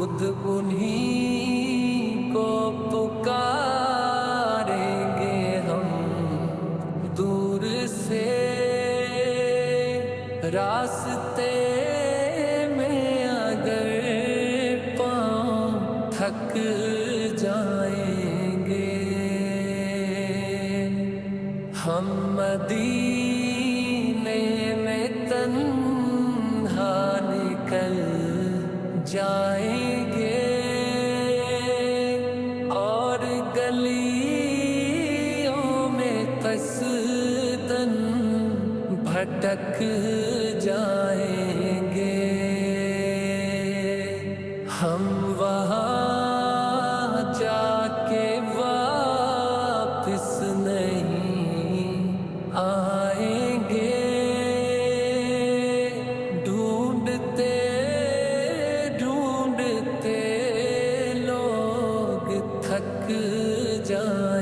खुद उन्हीं को पुकारेंगे हम दूर से रास्ते में अगर पाँव थक जाएंगे हम मदीने में तन्हा निकल जाएंगे और गलियों में कसदन भटक जाएंगे हम वहाँ जाके वापस नहीं आएंगे ढूंढते ढूंढते लोग थक जाएंगे